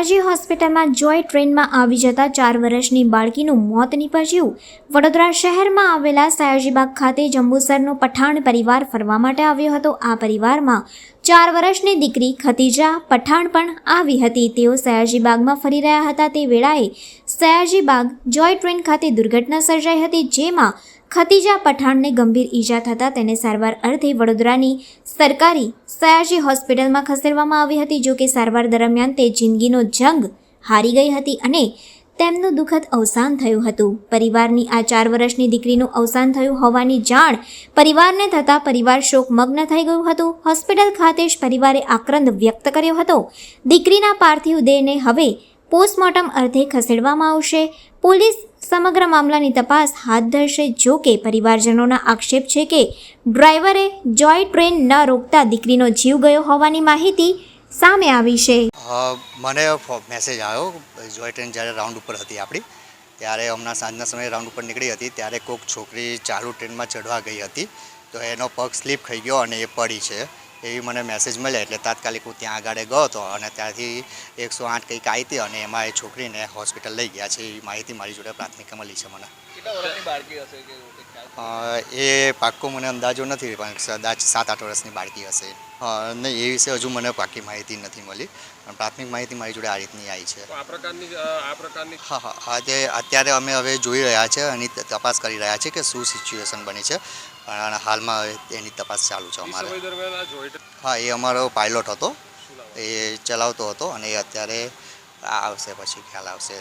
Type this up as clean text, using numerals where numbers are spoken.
સયાજી હોસ્પિટલમાં જોય ટ્રેનમાં આવી જતા 4 વર્ષની બાળકીનું મોત નીપજ્યું। વડોદરા શહેરમાં આવેલા સયાજીબાગ ખાતે જંબુસરનો પઠાણ પરિવાર ફરવા માટે આવ્યો હતો। આ પરિવારમાં 4 વર્ષની દીકરી ખતીજા પઠાણ પણ આવી હતી। તેઓ સયાજીબાગમાં ફરી રહ્યા હતા તે વેળાએ સયાજીબાગ જોય ટ્રેન ખાતે દુર્ઘટના સર્જાઈ હતી, જેમાં ખતીજા પઠાણને ગંભીર ઈજા થતાં તેને સારવાર અર્થે વડોદરાની સરકારી સયાજી હોસ્પિટલમાં ખસેડવામાં આવી હતી। જો કે સારવાર દરમિયાન તે જિંદગીનો જંગ હારી ગઈ હતી અને તેમનું દુઃખદ અવસાન થયું હતું। પરિવારની આ 4 વર્ષની દીકરીનું અવસાન થયું હોવાની જાણ પરિવારને થતાં પરિવાર શોકમગ્ન થઈ ગયું હતું। હોસ્પિટલ ખાતે જ પરિવારે આક્રંદ વ્યક્ત કર્યો હતો। દીકરીના પાર્થિવ દેહને હવે પોસ્ટમોર્ટમ અર્થે ખસેડવામાં આવશે। પોલીસ સમગ્ર મામલાની તપાસ હાથ ધરશે। જો કે પરિવારજનોના આક્ષેપ છે કે ડ્રાઈવરે જોય ટ્રેન ન રોકતા દીકરીનો જીવ ગયો હોવાની માહિતી સામે આવી છે। મને મેસેજ આવ્યો, જોય ટ્રેન જ્યારે રાઉન્ડ ઉપર હતી આપણી, ત્યારે હમણાં સાંજના સમયે રાઉન્ડ ઉપર નીકળી હતી ત્યારે કોઈક છોકરી ચાલુ ટ્રેનમાં ચઢવા ગઈ હતી, તો એનો પગ સ્લીપ થઈ ગયો અને એ પડી છે એવી મને મેસેજ મળ્યા। એટલે તાત્કાલિક હું ત્યાં આગળ ગયો હતો અને ત્યાંથી 108 કંઈક આવી હતી અને એમાં એ છોકરીને હોસ્પિટલ લઈ ગયા છે એવી માહિતી મારી જોડે પ્રાથમિક મળી છે મને। એ પાક્કો મને અંદાજો નથી, પણ કદાચ 7-8 વર્ષની બાળકી હશે। ને એ વિશે હજુ મને પાકી માહિતી નથી મળી, પણ પ્રાથમિક માહિતી મારી જોડે આ રીતની આવી છે। હા, તે અત્યારે અમે હવે જોઈ રહ્યા છે, એની તપાસ કરી રહ્યા છે કે શું સિચ્યુએશન બની છે, પણ હાલમાં એની તપાસ ચાલુ છે અમારે। હા, એ અમારો પાયલોટ હતો, એ ચલાવતો હતો અને એ અત્યારે આવશે પછી ખ્યાલ આવશે।